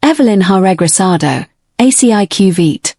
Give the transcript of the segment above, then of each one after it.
Evelyn ha regresado, ACIQ vete.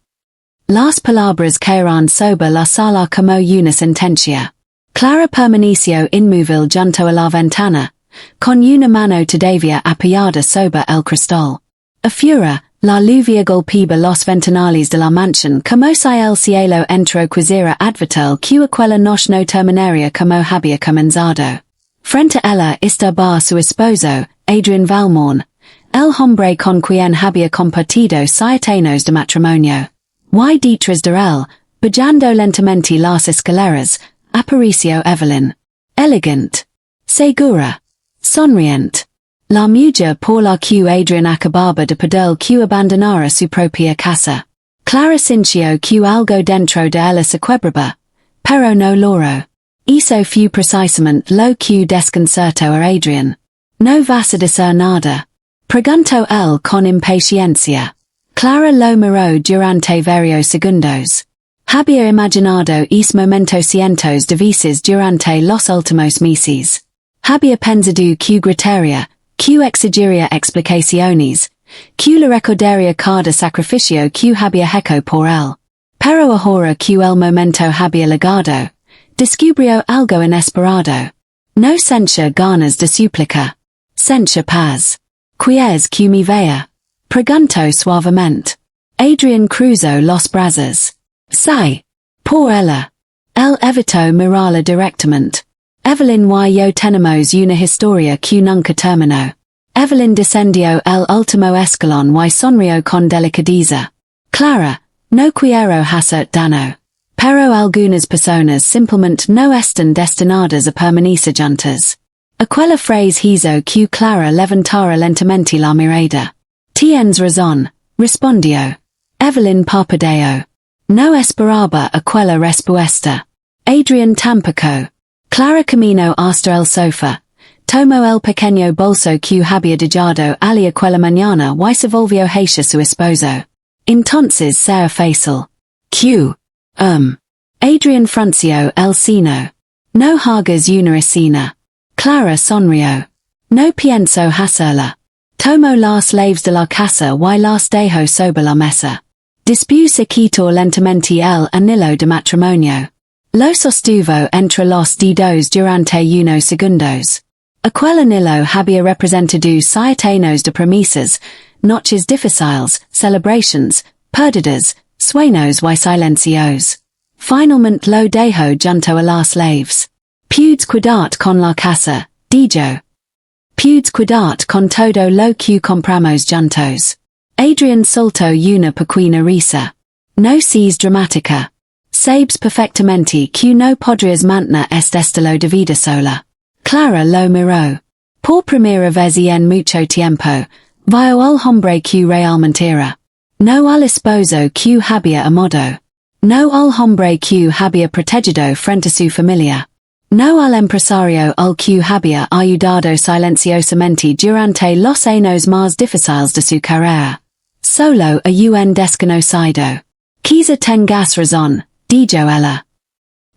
Las palabras que eran sobre la sala como una sentencia. Clara permaneció inmóvil junto a la ventana, con una mano todavía apoyada sobre el cristal. A fura, la lluvia golpeaba los ventanales de la mansión como si el cielo entero quisiera advertir que aquella noche no terminaría como había comenzado. Frente a ella estaba su esposo, Adrián Valmorn, el hombre con quien había compartido 7 años de matrimonio. Y detrás de él, bajando lentamente las escaleras, apareció Evelyn. Elegant. Segura. Sonriente. La mujer por la que Adrián acababa de pedir que abandonara su propia casa. Clara sintió que algo dentro de ella se quebraba, pero no logró. Eso fue precisamente lo que desconcertó a Adrián. ¿No vas a decir nada?, preguntó él con impaciencia. Clara lo miró durante varios segundos. Había imaginado ese momento cientos de veces durante los últimos meses. Había pensado que gritaría, que exigiría explicaciones, que le recordaría cada sacrificio que había hecho por él. Pero ahora que el momento había llegado, descubrió algo inesperado. No sentía ganas de súplica. Sentía paz. ¿Qué que me vea?, preguntó suavemente. Adrián cruzó los brazos. Sí. Por ella. Él evitó mirarla directamente. Evelyn y yo tenemos una historia que nunca terminó. Evelyn descendió el último escalón y sonrió con delicadeza. Clara, no quiero hacer daño. Pero algunas personas simplemente no están destinadas a permanecer juntas. Aquella frase hizo que Clara levantara lentamente la mirada. Tienes razón, respondió. Evelyn parpadeó. No esperaba aquella respuesta. Adrián tampoco. Clara caminó hasta el sofá. Tomó el pequeño bolso que había dejado allí aquella mañana y se volvió hacia su esposo. Entonces será fácil. Q. Adrián frunció el ceño. No hagas una escena. Clara sonrió. No pienso hacerla. Tomó las llaves de la casa y las dejó sobre la mesa. Después se quitó lentamente el anillo de matrimonio. Lo sostuvo entre los dedos durante unos segundos. Aquel anillo había representado 7 años de promesas, noches difíciles, celebrations, pérdidas, sueños y silencios. Finalmente lo dejó junto a las llaves. Puedes cuidar con la casa, dijo. Puedes cuidar con todo lo que compramos juntos. Adrián soltó una pequeña risa. No seas dramática. Sabes perfectamente que no podrías mantener este estilo de vida sola. Clara lo miró. Por primera vez en mucho tiempo, vio al hombre que realmente era. No al esposo que había amado. No al hombre que había protegido frente a su familia. No al empresario al que había ayudado silenciosamente durante los años más difíciles de su carrera. Solo a un desconocido. Quizá tengas razón, dijo ella.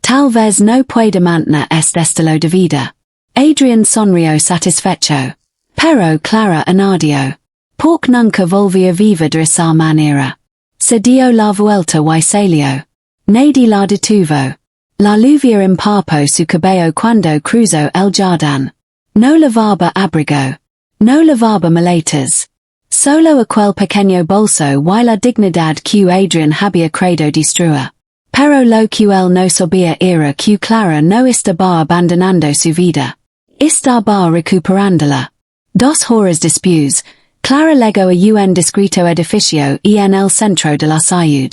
Tal vez no pueda mantener este estilo de vida. Adrián sonrió satisfecho. Pero Clara añadió. Porque nunca volvió a vivir de esa manera. Se dio la vuelta y salió. Nadie la detuvo. La lluvia empapó su cabello cuando cruzó el jardín. No llevaba abrigo. No llevaba maletas. Solo aquel pequeño bolso y la dignidad que Adrián había creído destruir. Pero lo que él no sabía era que Clara no estaba abandonando su vida. Estaba recuperándola. 2 horas después, Clara llegó a un discreto edificio y en el centro de la ciudad.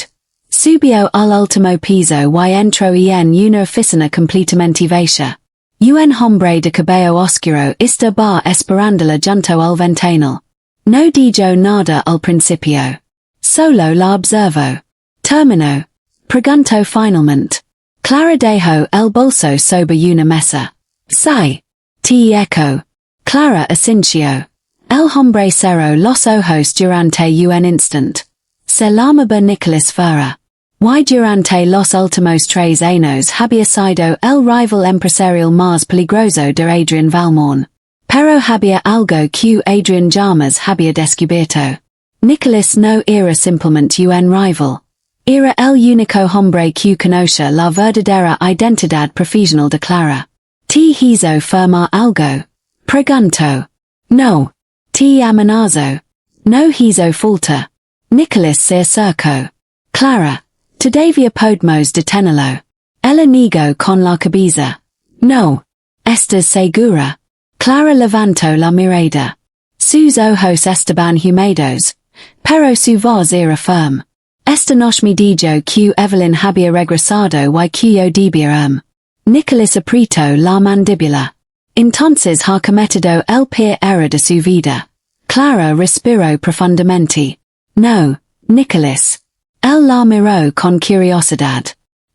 Subió al último piso y entró en una oficina completamente vacía. Un hombre de cabello oscuro estaba esperándola junto al ventanal. No dijo nada al principio. Solo la observó. Terminó. Preguntó finalmente. Clara dejó el bolso sobre una mesa. Sí. Te echo. Clara asintió. El hombre cerró los ojos durante un instant. Se llamaba Nicholas Ferrer. Y durante los últimos 3 años había sido el rival empresarial más peligroso de Adrián Valmorn. Pero había algo que Adrián jamás había descubierto. Nicolas no era simplemente un rival. Era el único hombre que conoce la verdadera identidad profesional de Clara. ¿Te hizo firmar algo? Pregunto. No. ¿Te amenazó? No hizo falta. Nicolas se acercó. Clara. Todavía podemos detenerlo. Ella negó con la cabeza. No. ¿Estás segura? Clara levantó la mirada. Sus ojos estaban húmedos, pero su voz era firme. Esta noche me dijo que Evelyn había regresado y que yo debía Nicolas apretó la mandíbula. Entonces ha cometido el peor error de su vida. Clara respiró profundamente. No, Nicolas. Él la miró con curiosidad.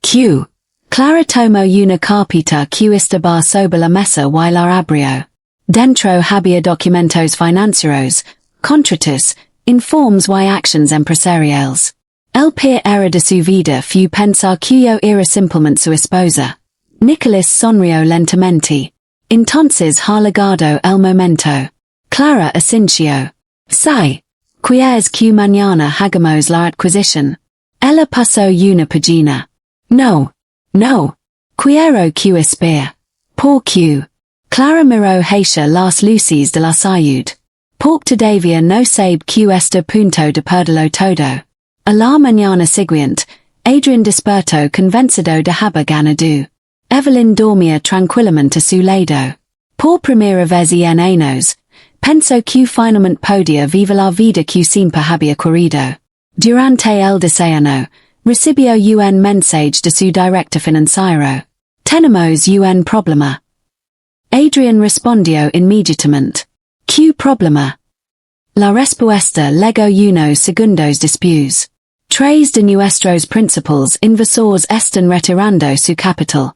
Q. Clara tomó una carpeta que estaba sobre la mesa y la abrió. Dentro había documentos financieros, contratos, informes y actions empresariales. El peor error de su vida fue pensar que yo era simplemente su esposa. Nicolas sonrió lentamente. Entonces ha llegado el momento. Clara asintió. Sí. ¿Quieres que mañana hagamos la adquisición? Ella pasó una página. No. No. Quiero que espere. ¿Por qué? Clara miró hacia las luces de la ciudad. Porque todavía no sabe que está punto de perderlo todo. A la mañana siguiente, Adrian despertó convencido de haber ganado. Evelyn dormía tranquilamente a su lado. Por primera vez en años, pensó que finalmente podía vivir la vida que siempre había querido. Durante el desayuno, recibió un mensaje de su director financiero. Tenemos un problema. Adrian respondió inmediatamente. ¿Qué problema? La respuesta legó unos segundos después. Tres de nuestros principales inversores están retirando su capital.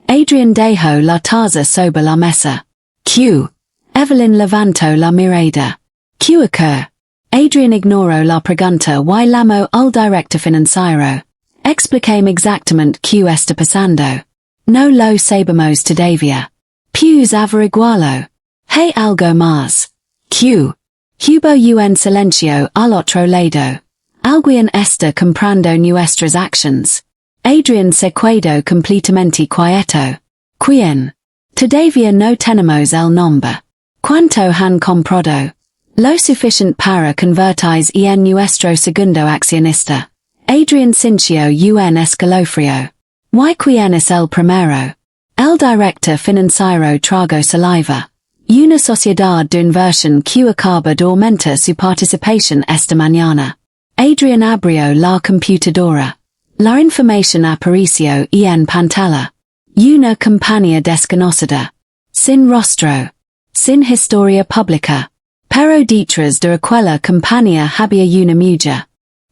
Adrian dejó la taza sobre la mesa. ¿Qué? Evelyn levantó la mirada. ¿Qué ocurre? Adrian ignoró la pregunta y llamó al director financiero. Explíqueme exactamente qué está pasando. No lo sabemos todavía. Pues averiguarlo. Hay algo más. ¿Qué? Hubo un silencio al otro lado. Alguien está comprando nuestras actions. Adrian se quedó completamente quieto. ¿Quién? Todavía no tenemos el nombre. ¿Cuánto han comprado? Lo suficiente para convertirse en nuestro segundo accionista. Adrian sintió un escalofrío. ¿Y quién es el primero? El director financiero tragó saliva. Una sociedad de inversión que acaba de aumentar su participación esta mañana. Adrian abrió la computadora. La información apareció en pantalla. Una compañía desconocida. Sin rostro. Sin historia pública. Pero detrás de aquella compañía había una mujer.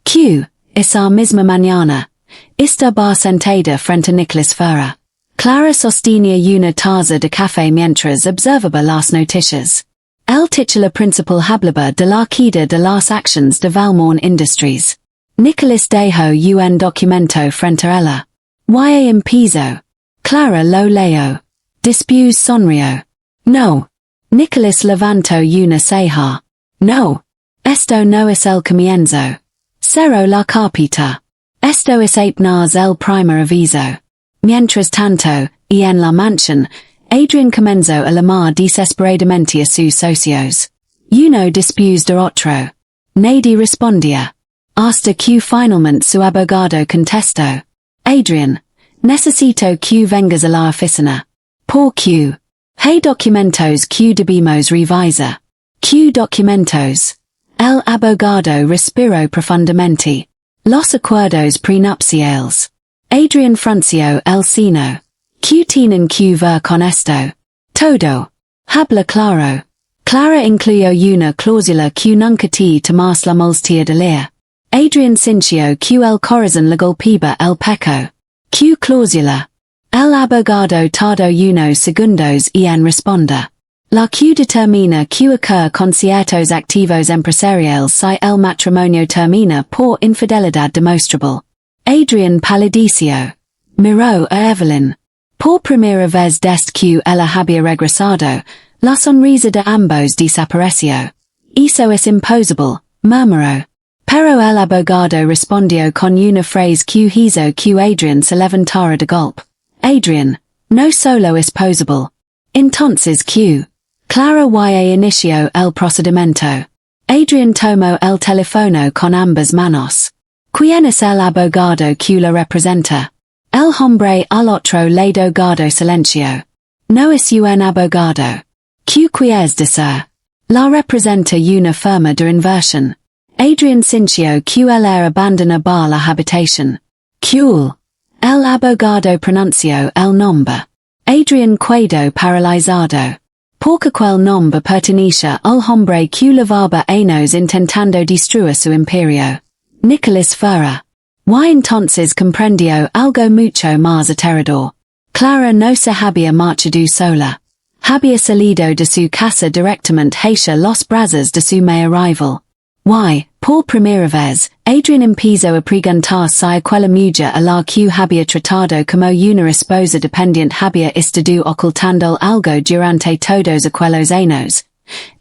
Que, esa misma mañana, estaba sentada frente a Nicolas Ferrer. Clara sostenía una taza de café mientras observaba las noticias. El titular principal hablaba de la queda de las actions de Valmont Industries. Nicolas dejó un documento frente a ella. Y empezó. Clara lo leyó. Después sonrió. No. Nicolas levantó una ceja. No. Esto no es el comienzo. Cerró la carpeta. Esto es apenas el primer aviso. Mientras tanto, en la mansión, Adrian comenzó a llamar desesperadamente a sus socios. Uno después de otro. Nadie respondía. Hasta que finalmente su abogado contestó. Adrian, necesito que vengas a la oficina. ¿Por qué? Hay documentos que debemos revisar. ¿Qué documentos? El abogado respiró profundamente. Los acuerdos prenupciales. Adrian frunció el ceño. ¿Qué tienen que ver con esto? Todo. Habla claro. Clara incluyó una cláusula que nunca te tomas la molestia de leer. Adrian sintió que el corazón le golpeaba el pecho. ¿Qué cláusula? El abogado tardó unos segundos en responder. La que determina que ocurre con ciertos activos empresariales si el matrimonio termina por infidelidad demostrable. Adrian palideció. Miró a Evelyn. Por primera vez desde que ella había regresado, la sonrisa de ambos desapareció. Eso es imposible, murmuró. Pero el abogado respondió con una frase que hizo que Adrián se levantara de golpe. Adrián, no solo es posible. Entonces que, claro y inició el procedimiento. Adrián tomó el teléfono con ambas manos. ¿Quién es el abogado que lo representa? El hombre al otro lado guardó silencio. No es un abogado. ¿Qué es decir? La representa una firma de inversión. Adrián sintió que él abandonaba la habitación. Cool. El abogado pronunció el nombre. Adrián quedó paralizado. Porque el nombre pertenecía al hombre que llevaba años intentando destruir su imperio. Nicolás Ferrer. Y entonces comprendió algo mucho más aterrador. Clara no se había marchado sola. Había salido de su casa directamente hacia los brazos de su rival. Y, por primera vez, Adrián empezó a preguntar si aquella mujer a la que había tratado como una esposa dependiente había estado ocultando algo durante todos aquellos años.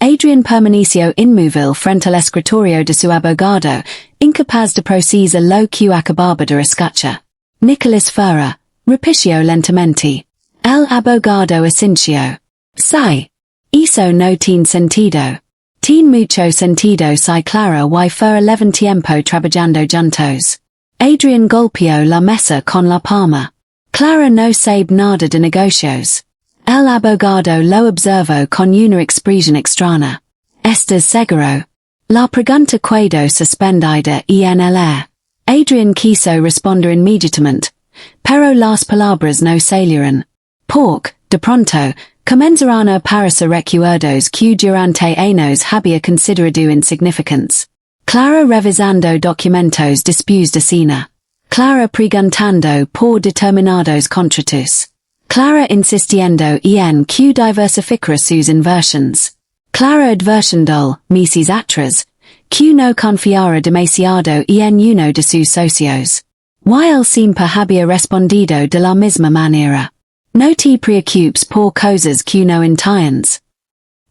Adrián permaneció inmóvil frente al escritorio de su abogado, incapaz de procesar lo que acababa de escuchar. Nicolás Ferrer repitió lentamente. El abogado asintió. Sí. Eso no tiene sentido. Tiene mucho sentido si Clara y Ferrer llevan tiempo trabajando juntos. Adrián golpeó la mesa con la palma. Clara no sabe nada de negocios. El abogado lo observó con una expresión extraña. ¿Estás seguro? La pregunta quedó suspendida en el aire. Adrián quiso responder inmediatamente, pero las palabras no salieron. Porque, de pronto, comenzaron a aparecer recuerdos que durante años había considerado insignificantes. Clara revisando documentos después de cena. Clara preguntando por determinados contratos. Clara insistiendo en que diversificara sus inversiones. Clara advirtiendo, meses atrás, que no confiara demasiado en uno de sus socios. Y él siempre había respondido de la misma manera. No te preocupes por cosas que no entiendes.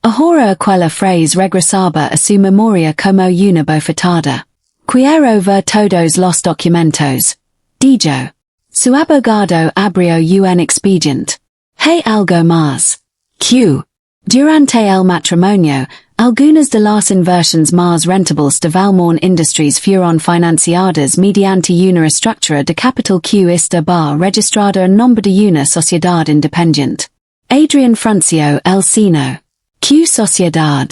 Ahora aquella frase regresaba a su memoria como una bofetada. Quiero ver todos los documentos. Dijo. Su abogado abrió un expediente. Hay algo más. Q. Durante el matrimonio, algunas de las inversiones más rentables de Valmont Industries fueron financiadas mediante una estructura de capital que estaba registrada en nombre de una sociedad independiente. Adrián frunció el ceño. ¿Qué sociedad?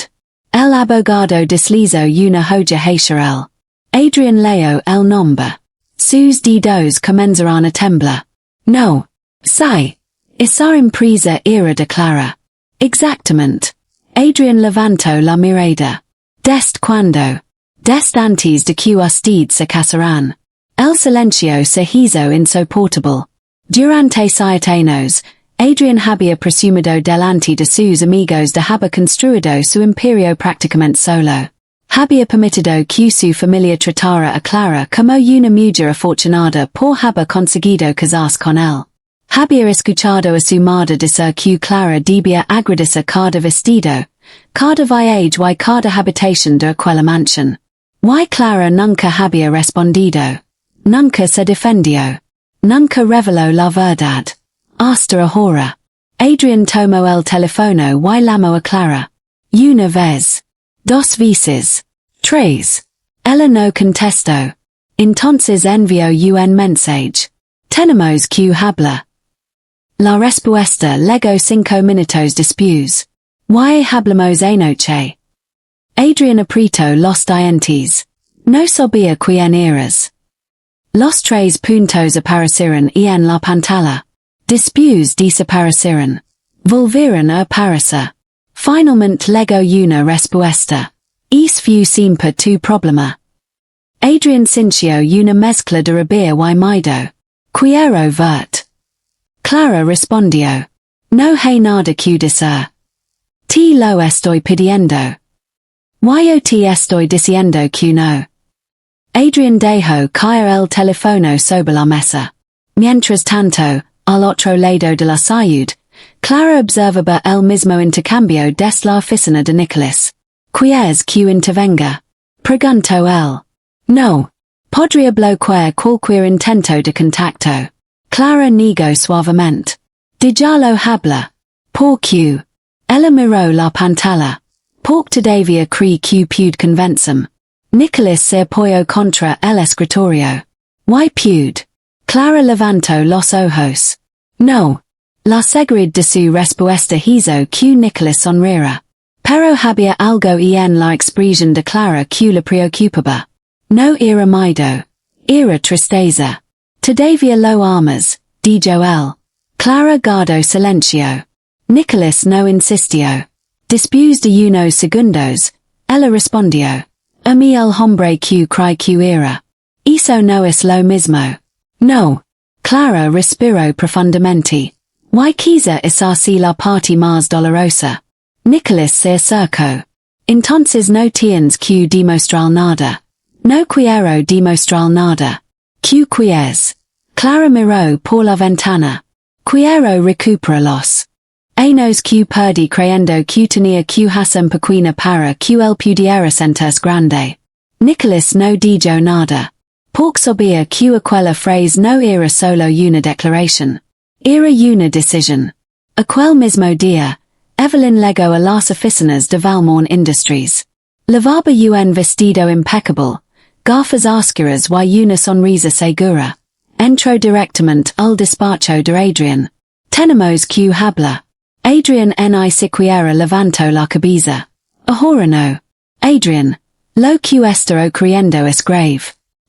El abogado deslizó una hoja hacia él. Adrián leyó el nombre. Sus dedos comenzaron a temblar. No. Sí. Esa empresa era de Clara. Exactamente. Adrián levantó la mirada. ¿Desde cuándo? Desde antes de que usted se casaran. El silencio se hizo insoportable. Durante 7 años, Adrián había presumido delante de sus amigos de haber construido su imperio prácticamente solo. Había permitido que su familia tratara a Clara como una mujer afortunada por haber conseguido casarse con él. Había escuchado a su madre decir que Clara debía agradecer cada vestido, cada viaje y cada habitación de aquella mansión. Y Clara nunca había respondido. Nunca se defendió. Nunca reveló la verdad. Hasta ahora. Adrián tomó el teléfono y llamó a Clara. Una vez. 2 veces. 3. Ella no contestó. Entonces envió un mensaje. Tenemos que hablar. La respuesta llegó 5 minutos después. ¿Y hablamos anoche? Adrián apretó los dientes. No sabía quién eras. Los 3 puntos aparecieron en la pantalla. Después desaparecieron. Volvieron a aparecer. Finalmente llegó una respuesta. Es fue siempre tu problema. Adrián sintió una mezcla de rabia y miedo. Quiero verte. Clara respondió. No hay nada que decir. Te lo estoy pidiendo. Yo te estoy diciendo que no. Adrián dejó caer el teléfono sobre la mesa. Mientras tanto, al otro lado de la ciudad, Clara observaba el mismo intercambio desde la oficina de Nicolás. ¿Quieres que intervenga? Pregunto él. No. Podría bloquear cualquier intento de contacto. Clara negó suavemente. Dijallo habla. Por Q. Ella miró la pantalla. Por todavía cree que pude convencerme. Nicholas se apoyó contra el escritorio. Why pude? Clara levantó los ojos. No. La seguridad de su respuesta hizo que Nicholas sonriera. Pero había algo en la expresión de Clara que le preocupaba. No era miedo. Era tristeza. Todavía lo amas, dijo él. Clara guardó silencio. Nicholas no insistió. Después de unos segundos, ella respondió. A mí el hombre que cry que era. Eso no es lo mismo. No. Clara respiró profundamente. Why quizá es así la parte más dolorosa. Nicholas se acercó. Entonces no tienes que demostrar nada. No quiero demostrar nada. ¿Qué quieres? Clara miró por la ventana. Quiero recuperarlos. Nos que perdí creyendo que tenía que hacer pequeña para que él pudiera sentirse grande. Nicholas no dijo nada. Porque sabía que aquella frase no era solo una declaración. Era una decisión. Aquel mismo día, Evelyn llegó a las oficinas de Valmont Industries. Llevaba un vestido impecable, gafas oscuras y una sonrisa segura. Entró directamente al despacho de Adrián. Tenemos que hablar. Adrián ni siquiera levantó la cabeza. Ahora no. Adrián, lo que estoy creyendo es grave.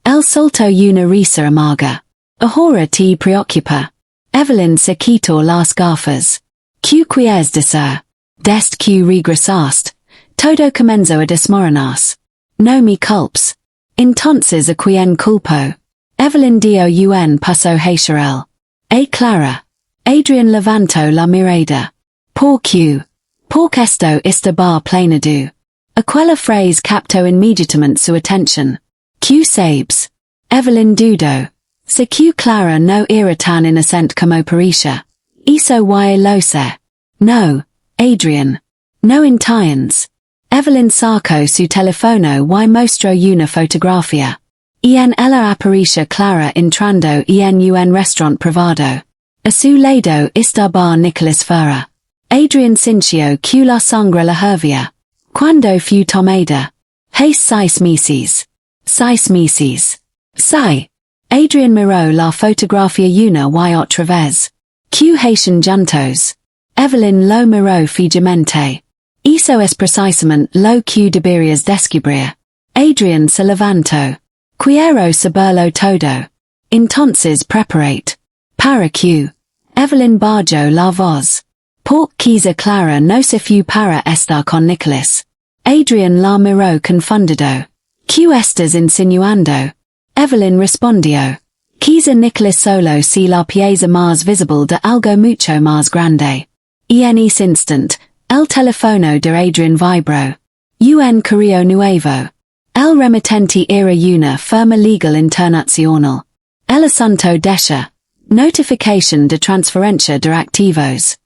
Él soltó una risa amarga. Ahora te preocupa. Evelyn se quitó las gafas. ¿Qué quieres decir? Desde que regresaste, todo comenzó a desmoronarse. No me culpes. Entonces a quien culpo. Evelyn dio un paso hacia él. Clara. Adrián levantó la mirada. ¿Por qué? Porque esto estaba pleno de. Aquella frase captó inmediatamente su atención. ¿Qué sabes? Evelyn dudó. Sé que Clara no era tan inocente como parecía. Eso y lo sé. No, Adrián. No entiendes. Evelyn sacó su teléfono y mostró una fotografía. En ella aparecía Clara entrando en un restaurante privado. A su lado estaba Nicholas fuera. Adrián sintió que la sangre le hervía. Cuando fue tomada. Hace 6 meses. 6 meses. Sí. Adrián miró la fotografía una y otra vez. Que hacen juntos. Evelyn lo miró fijamente. Eso es precisamente lo que deberías descubrir. Adrián se levantó. Quiero saberlo todo. Entonces preparate. ¿Para qué? Evelyn bajó la voz. Porque quizá Clara no se fue para estar con Nicholas. Adrián la miró confundido. ¿Qué estás insinuando? Evelyn respondió. Quizá Nicholas solo si la pieza más visible de algo mucho más grande. En ese instante, el teléfono de Adrián vibró. Un correo nuevo. El remitente era una firma legal internacional. El asunto decía. Notificación de transferencia de activos.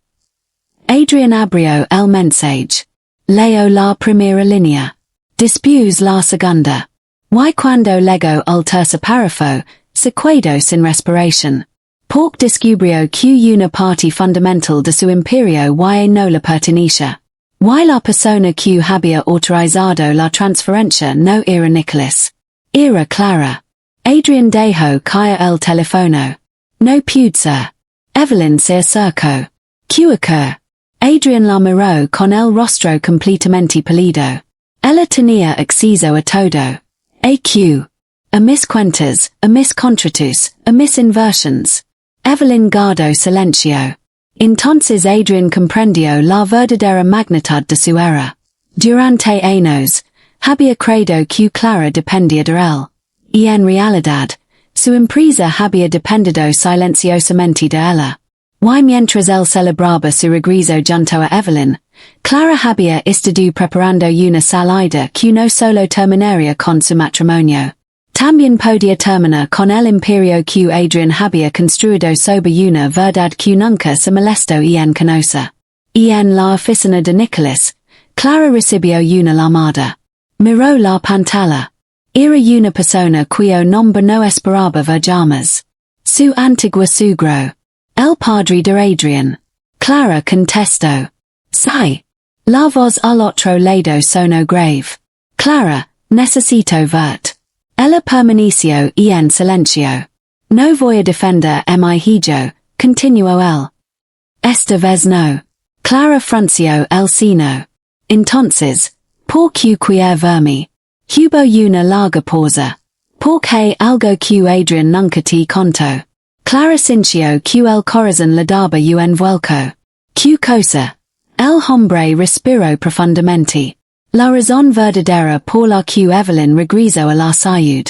Adrián abrió el mensaje. Leo la primera línea. Después la segunda. Y cuando llegó al tercer párrafo, se quedó sin respiración. Porque descubrió que una parte fundamental de su imperio no le pertenecía. Y la persona que había autorizado la transferencia no era Nicholas. Era Clara. Adrián dejó caer el teléfono. No pude ser. Evelyn se acercó. ¿Qué ocurre? Adrián la miró con el rostro completamente pálido. Ella tenía acceso a todo. AQ. A mis cuentas, a mis contratos, a mis inversiones. Evelyn guardó silencio. Entonces Adrián comprendió la verdadera magnitud de su era. Durante años, había creído que Clara dependía de él. Y en realidad, su empresa había dependido silenciosamente de ella. Y mientras él celebraba su regreso junto a Evelyn, Clara había estado preparando una salida que no solo terminaría con su matrimonio. También podía terminar con el imperio que Adrián había construido sobre una verdad que nunca se molestó en conocer. En la oficina de Nicholas, Clara recibió una llamada. Miró la pantalla. Era una persona cuyo nombre no esperaba ver jamás. Su antigua suegro. El padre de Adrián. Clara contestó. Sí. La voz al otro lado sonó grave. Clara, necesito verte. Ella permaneció en silencio. No voy a defender a mi hijo, continuó él. Esta vez no. Clara frunció el ceño. Entonces, ¿por qué quiere verme? Hubo una larga pausa. Porque algo que Adrián nunca te contó. Clara sintió que el corazón le daba un vuelco. ¿Qué cosa? El hombre respiró profundamente. La razón verdadera por la que Evelyn regresó a la salud.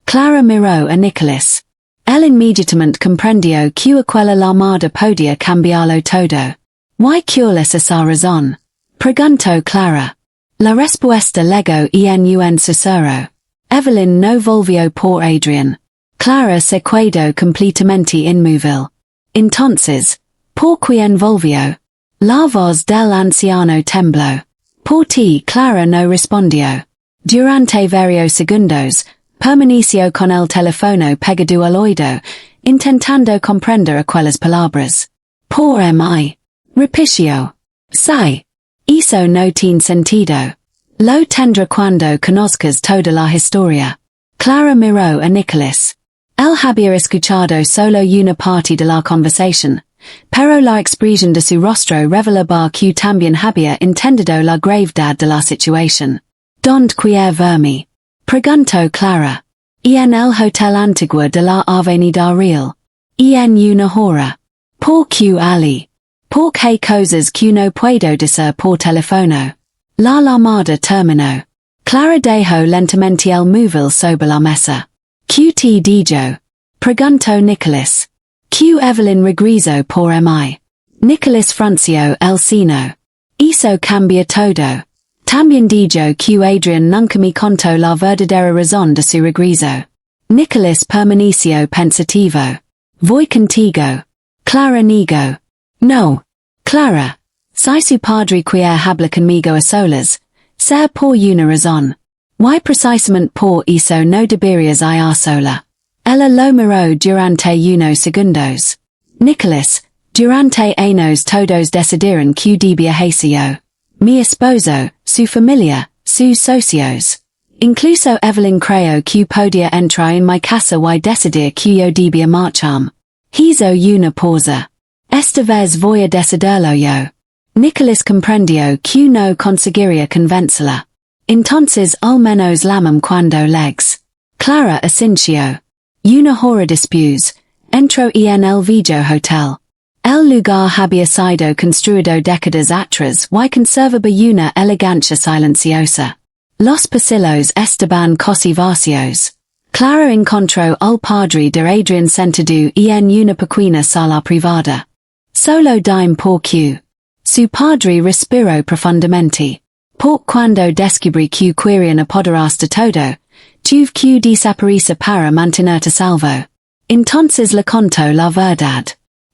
Clara miró a Nicholas. Él inmediatamente comprendió que aquella llamada podía cambiarlo todo. ¿Why cuáles esa razón? Preguntó Clara. La respuesta llegó en un susurro. Evelyn no volvió por Adrián. Clara se quedó completamente inmóvil. Entonces, ¿por quién volvió? La voz del anciano tembló. Por ti Clara no respondió. Durante varios segundos, permaneció con el teléfono pegado al oído, intentando comprender aquellas palabras. Por mí. Repitió. Sí. Eso no tiene sentido. Lo tendrá cuando conozcas toda la historia. Clara miró a Nicholas. Él había escuchado solo una parte de la conversación, pero la expresión de su rostro revelaba que también había entendido la gravedad de la situación. ¿Dónde quiere verme? Preguntó Clara. En el hotel antiguo de la Avenida Real. En una hora. ¿Por qué Ali? ¿Por qué cosas que no puedo decir por teléfono? La llamada terminó. Clara dejó lentamente el móvil sobre la mesa. ¿Qué te dijo? Preguntó Nicholas. ¿Qué Evelyn regresó por mí? Nicholas frunció el ceño. Eso cambia todo. También dijo que Adrián nunca me contó la verdadera razón de su regreso. Nicholas permaneció pensativo. Voy contigo. Clara negó. No. Clara. Si su padre quiere hablar conmigo a solas, sea por una razón. Why precisamente por eso no deberías ir sola. Ella lo miró durante unos segundos. Nicholas, durante años todos decidieron que debía hacerlo. Mi esposo, su familia, sus socios. Incluso Evelyn creyó que podía entrar en mi casa y decidir que yo debía marcharme. Hizo una pausa. Esta vez voy a decidirlo yo. Nicholas comprendió que no conseguiría convencerla. Entonces al menos llamam cuando legs. Clara asintió. Una hora después, entró en el viejo hotel. El lugar había sido construido décadas atrás y conservaba una elegancia silenciosa. Los pasillos estaban casi vacíos. Clara encontró al padre de Adrián sentado en una pequeña sala privada. Solo dime por qué. Su padre respiró profundamente. Por cuando descubrí que querían apoderarse de todo, tuve que desaparecer para mantenerte salvo. Entonces le contó la verdad.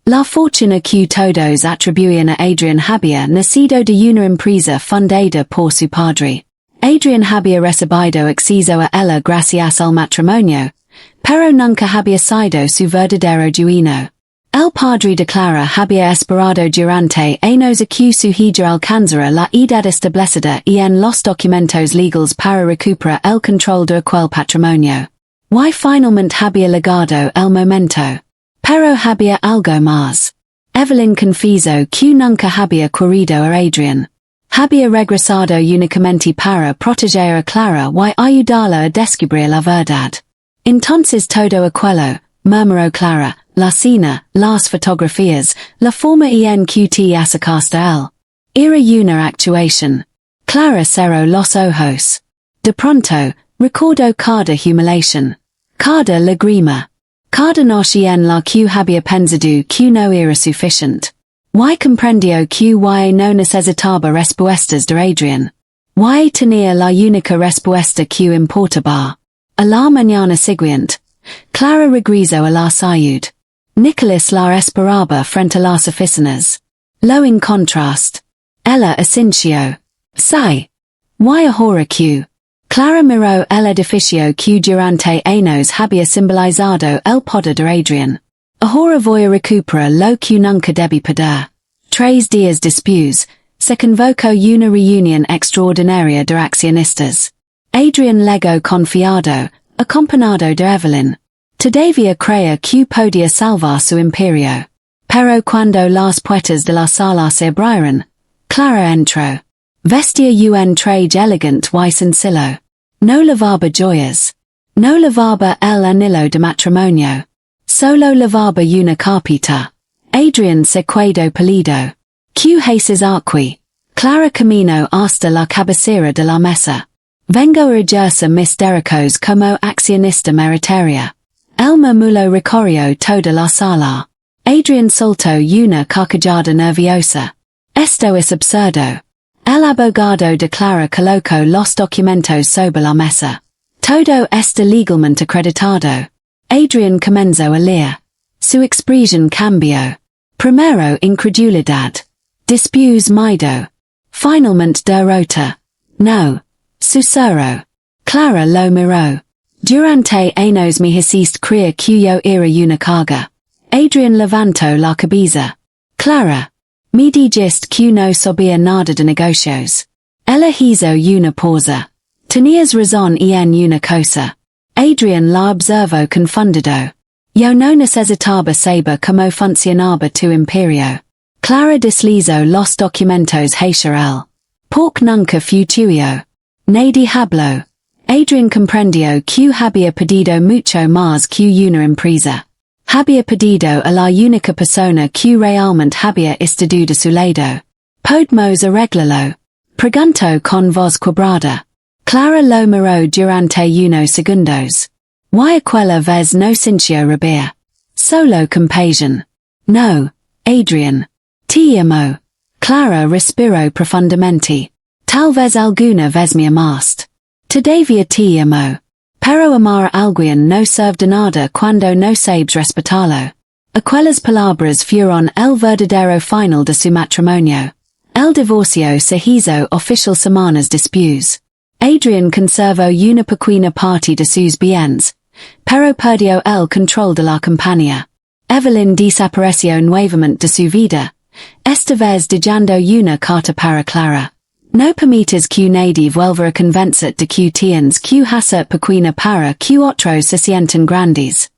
La fortuna que todos atribuían a Adrián había nacido de una empresa fundada por su padre. Adrián había recibido acceso a ella gracias al matrimonio, pero nunca había sido su verdadero dueño. El padre de Clara había esperado durante años a que su hija alcanzara la edad establecida en los documentos legales para recuperar el control de aquel patrimonio. Y finalmente había llegado el momento. Pero había algo más. Evelyn confesó que nunca había querido a Adrián. Había regresado únicamente para proteger a Clara y ayudarla a descubrir la verdad. Entonces todo aquello, murmuró Clara, la cena, las fotografías, la forma en que te acercaste a él. Era una actuación. Clara cerró los ojos. De pronto, recordó cada humiliación. Cada lágrima. Cada noche en la que había pensado que no era suficiente. Y comprendió que no necesitaba respuestas de Adrián. Y tenía la única respuesta que importaba. A la mañana siguiente, Clara regresó a la ciudad. Nicholas la esperaba frente a las oficinas. Lo encontraste. Ella asintió. Sí. Y ahora qué. Clara miró el edificio que durante años había simbolizado el poder de Adrián. Ahora voy a recuperar lo que nunca debí perder. 3 días después, se convocó una reunión extraordinaria de accionistas. Adrián legó confiado, acompañado de Evelyn. Todavía creía que podía salvar su imperio. Pero cuando las puertas de la sala se abrieron, Clara entró. Vestía un traje elegante y sencillo. No llevaba joyas. No llevaba el anillo de matrimonio. Solo llevaba una carpeta. Adrián se quedó pálido. Que haces aquí? Clara caminó hasta la cabecera de la mesa. Vengo a ejercer mis derechos como accionista meritaria. El murmullo recorrió toda la sala. Adrián soltó una carcajada nerviosa. Esto es absurdo. El abogado de Clara colocó los documentos sobre la mesa. Todo está legalmente acreditado. Adrián comenzó a leer. Su expresión cambió. Primero incredulidad. Después miedo. Finalmente derrota. No. Susurro. Clara lo miró. Durante años me hiciste creer que yo era una carga. Adrián levantó la cabeza. Clara. Me dijiste que no sabía nada de negocios. Ella hizo una pausa. Tenías razón en una cosa. Adrián la observó confundido. Yo no necesitaba saber cómo funcionaba tu imperio. Clara deslizó los documentos hacia él. Porque nunca fue tuyo. Nadie habló. Adrián comprendió que había pedido mucho más que una empresa. Había pedido a la única persona que realmente había estado de su lado. ¿Podemos arreglarlo? Preguntó con voz quebrada. Clara lo miró durante unos segundos. ¿Y aquella vez no sintió rabia? Solo compasión. No, Adrián. Te amo. Clara respiró profundamente. Tal vez alguna vez me amaste. Todavía te amo. Pero amar a alguien no sirve de nada cuando no sabes respetarlo. Aquellas palabras fueron el verdadero final de su matrimonio. El divorcio se hizo oficial semanas después. Adrián conservó una pequeña parte de sus bienes, pero perdió el control de la compañía. Evelyn desapareció nuevamente de su vida, esta vez dejando una carta para Clara. No permitas que nadie vuelva a convencerte de que tienes que hacer pequeña para que otros se sientan grandes.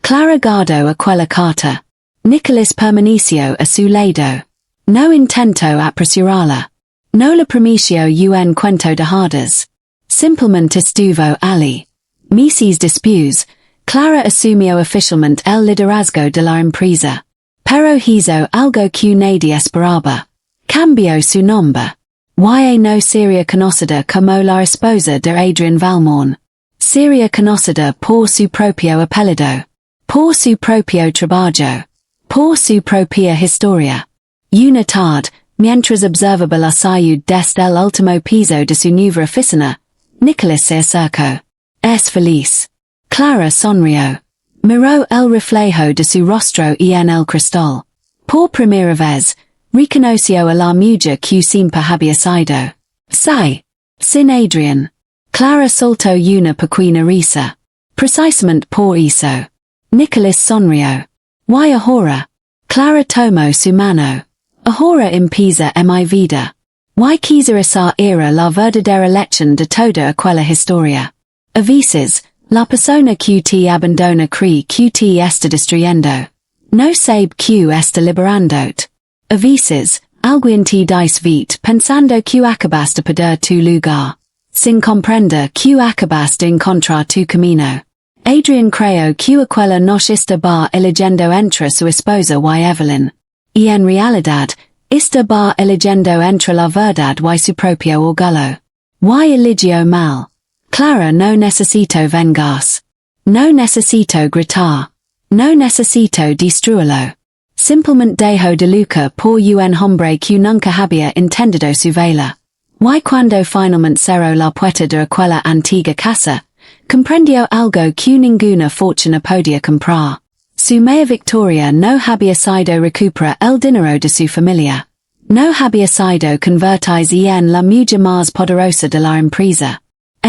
Clara guardó aquella carta. Nicholas permaneció a su lado. No intentó apresurarla. No le prometió un cuento de hadas. Simplemente estuvo allí. Meses después, Clara asumió oficialmente el liderazgo de la empresa. Pero hizo algo que nadie esperaba. Cambió su nombre. Y no sería conocida como la esposa de Adrián Valmont. Sería conocida por su propio apellido. Por su propio trabajo. Por su propia historia. Una tarde, mientras observaba la salud desde el último piso de su nueva oficina, Nicholas se acercó. Es feliz. Clara sonrió. Miró el reflejo de su rostro en el cristal. Por primera vez, reconoció a la mujer que siempre había sido. Sí. Sin Adrián. Clara soltó una pequeña risa. Precisamente por eso. Nicholas sonrió. Y ahora. Clara tomó su mano. Ahora empieza mi vida. Y quizá esa era la verdadera lección de toda aquella historia. A veces, la persona que te abandona cree que te está destruyendo. No sabe que está liberándote. A veces, alguien te dice vete pensando que acabaste de perder tu lugar. Sin comprender que acabaste de encontrar tu camino. Adrián creyó que aquella noche estaba eligiendo entre su esposa y Evelyn. Y en realidad, estaba eligiendo entre la verdad y su propio orgullo. Y eligió mal. Clara no necesito vengarse. No necesito gritar. No necesito destruirlo. Simplemente dejo de luchar por un hombre que nunca había entendido su vela. Y cuando finalmente cerró la puerta de aquella antigua casa, comprendió algo que ninguna fortuna podía comprar. Su mea victoria no había sido recuperar el dinero de su familia. No había sido convertirse en la mujer más poderosa de la empresa.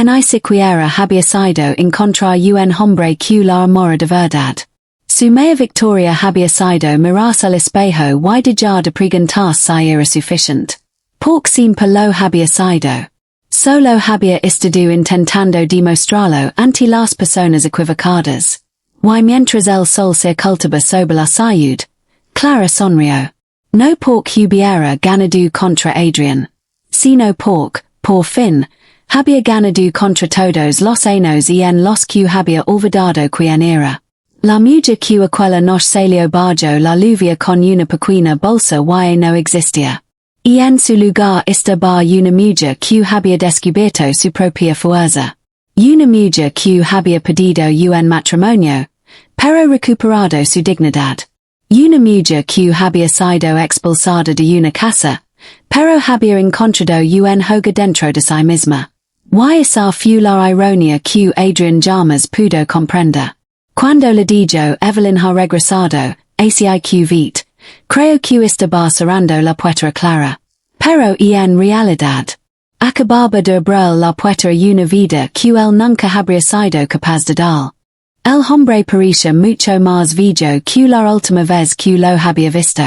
Ni siquiera había sido encontrar un hombre que la amora de verdad. Su mea victoria había sido mirarse al espejo y dejar de preguntarse si era suficiente. Porque siempre lo había sido. Solo había estado intentando demostrarlo ante las personas equivocadas. Y mientras el sol se ocultaba sobre la ciudad, Clara sonrió. No porque hubiera ganado contra Adrián, sino porque, por fin, había ganado contra todos los años y en los que había olvidado quién era. La mujer que aquella noche salió bajo la lluvia con una pequeña bolsa y no existía. Y en su lugar estaba una mujer que había descubierto su propia fuerza. Una mujer que había pedido un matrimonio, pero recuperado su dignidad. Una mujer que había sido expulsada de una casa, pero había encontrado un hogar dentro de sí misma. Y esa fue la ironía que Adrián jamás pudo comprender. Cuando le dijo Evelyn ha regresado, así vete, creo que estaba cerrando la puerta Clara. Pero en realidad, acababa de abrir la puerta a una vida que él nunca habría sido capaz de dar. El hombre parecía mucho más viejo que la última vez que lo había visto.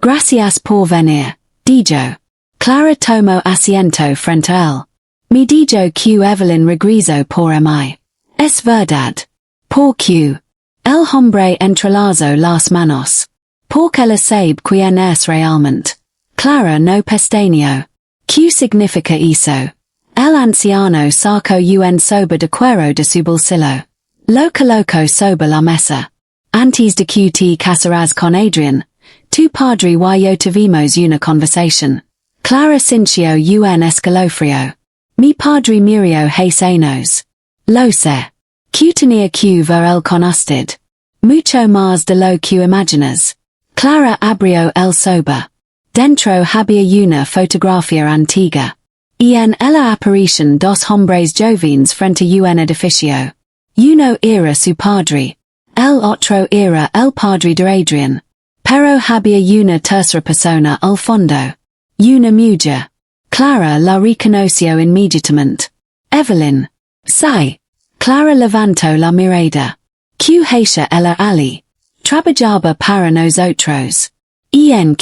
Gracias por venir, dijo. Clara tomó asiento frente a él. Me dijo que Evelyn regresó por mí. Es verdad. ¿Por qué? El hombre entrelazó las manos. Porque ella sabe quién es realmente. Clara no pestañeó. ¿Qué significa eso? El anciano sacó un sobre de cuero de su bolsillo. Lo colocó sobre la mesa. Antes de que te casarás con Adrián, tu padre y yo tuvimos una conversación. Clara sintió un escalofrío. Mi padre murió hace años. Lo sé. Que tenía que ver él con usted. Mucho más de lo que imaginas. Clara abrió el sobre. Dentro había una fotografía antigua. Y en ella aparecían dos hombres jóvenes frente a un edificio. Uno era su padre. El otro era el padre de Adrián. Pero había una tercera persona al fondo. Una mujer. Clara la reconoció inmediatamente. Evelyn. Sí. Clara levantó la mirada. ¿Qué hacía ella allí? Trabajaba para nosotros. En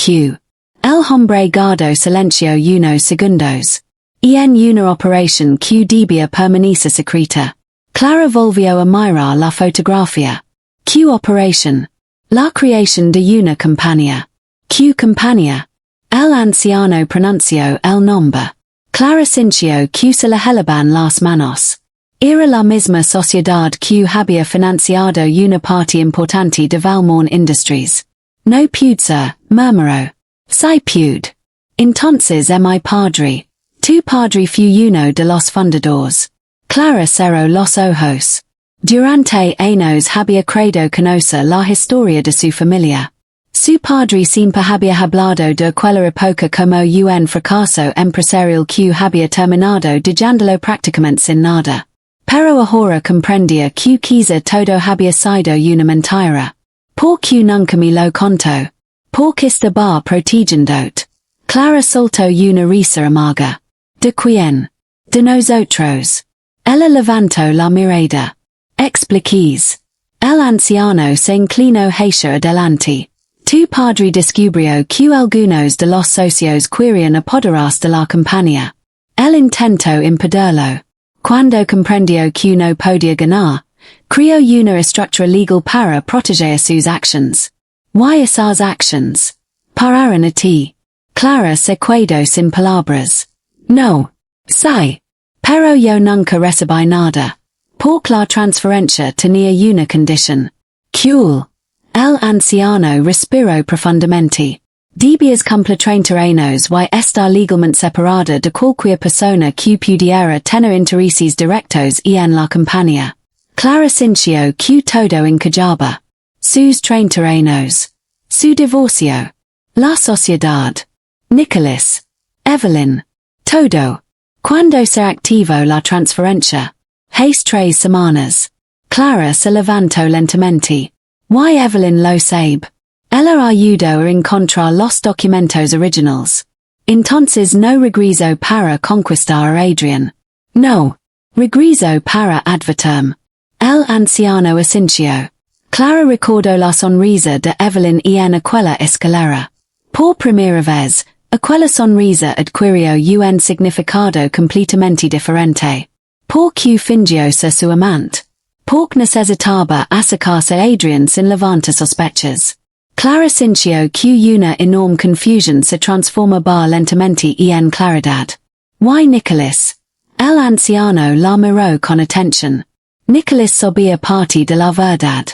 el hombre guardó silencio unos segundos. En una operación que debía permanecer secreta. Clara volvió a mirar la fotografía. ¿Qué operación? La creación de una compañía. ¿Qué compañía? El anciano pronunció el nombre. Clara sintió que se le helaban las manos. Era la misma sociedad que había financiado una parte importante de Valmont Industries. No pude ser, murmuró. Sí pude. Entonces mi padre. Tu padre fue uno de los fundadores. Clara cerró los ojos. Durante años había creído conocer la historia de su familia. Su padre siempre había hablado de aquella época como un fracaso empresarial que había terminado dejándolo prácticamente sin nada. Pero ahora comprendía que quizá todo había sido una mentira. ¿Por qué nunca me lo contó? Porque estaba protegiéndote. Clara soltó una risa amarga. ¿De quién? De nosotros. Ella levantó la mirada. Expliquís. El anciano se inclinó hacia adelante. Tu padre descubrió que algunos de los socios querían apoderarse de la compañía. Él intentó impedirlo. Cuando comprendió que no podía ganar, creó una estructura legal para proteger sus actions. ¿Y esas actions? Pararon a ti. Clara se quedó sin palabras. No. Sí. Pero yo nunca recibí nada. Porque la transferencia tenía una condición. Cool. El anciano respiró profundamente. Debías cumplir 30 años y estar legalmente separada de cualquier persona que pudiera tener intereses directos en la compañía. Clara sintió que todo encajaba. Sus 30 años. Su divorcio. La sociedad. Nicholas. Evelyn. Todo. Cuando se activó la transferencia. Hace 3 semanas. Clara se levantó lentamente. Y Evelyn lo sabe. Ella ayudó a encontrar los documentos originales. Entonces no regresó para conquistar a Adrián. No. Regreso para advertirme. El anciano Asincio. Clara recuerdo la sonrisa de Evelyn en aquella escalera. Por primera vez, aquella sonrisa adquirió un significado completamente diferente. Porque fingió ser su amante. Porque necesitaba acercarse a Adrián sin levantar sospechas. Clara sintió que una enorme confusión se transformaba lentamente en claridad. Y Nicholas. El anciano la miró con atención. Nicholas sabía parte de la verdad.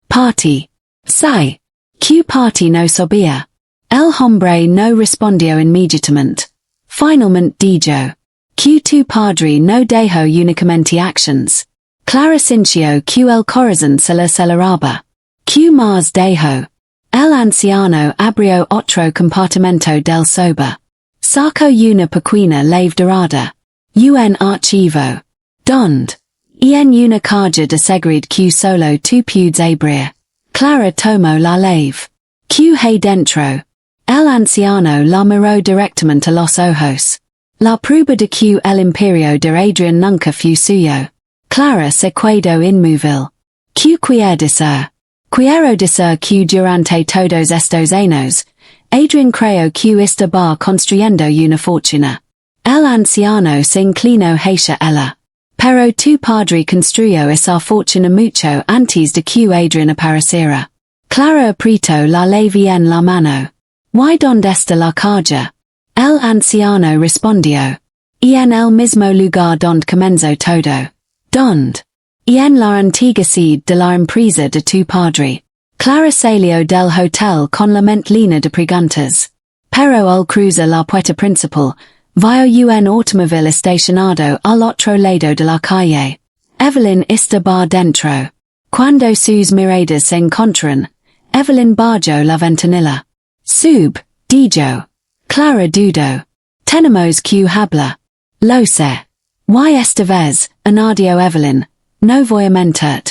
Parte. Sí. Que parte no sabía. El hombre no respondió inmediatamente. Finalmente dijo. Que tu padre no dejó únicamente actions. Clara sintió que el corazón se le aceleraba. Que más dejó. El anciano abrió otro compartimento del sobre. Sacó una pequeña leve dorada. Un archivo. Donde. En una caja de seguridad que solo tú puedes abrir. Clara tomó la leve. Que hay dentro. El anciano la miró directamente a los ojos. La prueba de que el imperio de Adrián nunca fue suyo. Clara se quedó inmóvil. Que quiere decir. Quiero decir que durante todos estos años, Adrián creyó que estaba construyendo una fortuna. El anciano se inclinó hacia ella. Pero tu padre construyó esa fortuna mucho antes de que Adrián apareciera. Clara apretó la leve en la mano. ¿Y dónde está la caja? El anciano respondió. En el mismo lugar donde comenzó todo. ¿Dónde? En la antigua sede de la empresa de tu padre. Clara salió del hotel con la mente llena de preguntas. Pero al cruzar la puerta principal, vio un automóvil estacionado al otro lado de la calle. Evelyn estaba dentro. Cuando sus miradas se encontraron, Evelyn bajó la ventanilla. Dijo. Clara dudó. Tenemos que hablar. Lo sé. Y esta vez, añadió Evelyn. No voy a mentir.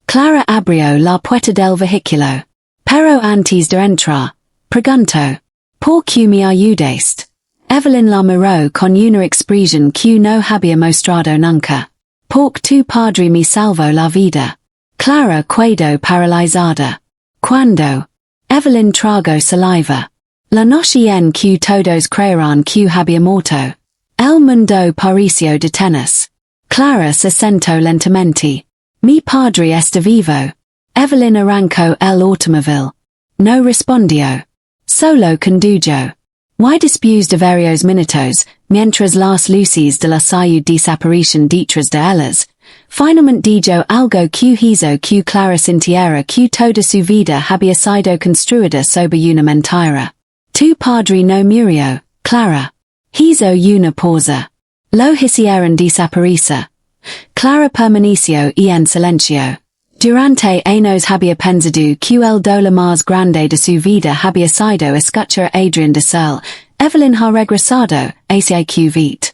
Clara abrió la puerta del vehículo. Pero antes de entrar, preguntó. ¿Por qué me ayudaste? Evelyn la miró con una expresión que no había mostrado nunca. Porque tu padre me salvó la vida. Clara quedó paralizada. ¿Cuándo? Evelyn tragó saliva. La noche en que todos creyeron que había muerto. El mundo pareció detenerse. Clara se sentó lentamente. Mi padre está vivo. Evelyn arrancó el automóvil. No respondió. Solo condujo. Y después de varios minutos, mientras las luces de la ciudad desaparecían detrás de ellas, finalmente dijo algo que hizo que Clara sintiera que toda su vida había sido construida sobre una mentira. Tu padre no murió, Clara. Hizo una pausa. Lo hicieron desaparecer. Clara permaneció en silencio. Durante años había pensado que el dolor más grande de su vida había sido escuchar a Adrián decir, Evelyn ha regresado, hacia que vete.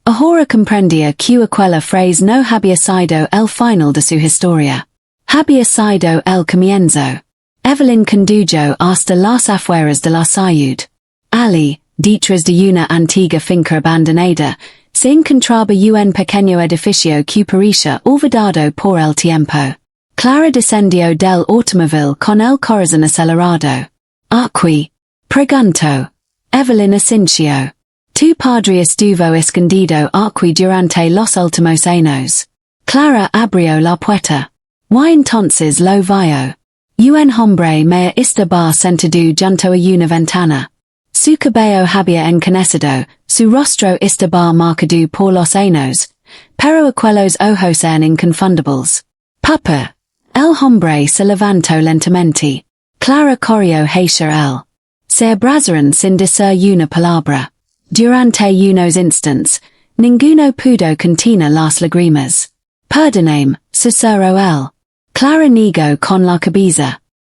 Ahora comprendía que aquella frase no había sido el final de su historia. Había sido el comienzo. Evelyn condujo hasta las afueras de la ciudad. Allí, detrás de una antigua finca abandonada, se encontraba un pequeño edificio que parecía olvidado por el tiempo. Clara descendió del automóvil con el corazón acelerado. Aquí. Preguntó. Evelyn asintió. Tu padre estuvo escondido aquí durante los últimos años. Clara abrió la puerta. Y entonces lo vio. Un hombre me estaba sentado junto a una ventana. Su cabello había encanecido, su rostro estaba marcado por los años, pero aquellos ojos eran inconfundibles. Papá. El hombre se levantó lentamente. Clara corrió hacia él. Se abrazaron sin decir una palabra. Durante unos instantes, ninguno pudo contener las lágrimas. Perdóneme, susurró él. Clara negó con la cabeza.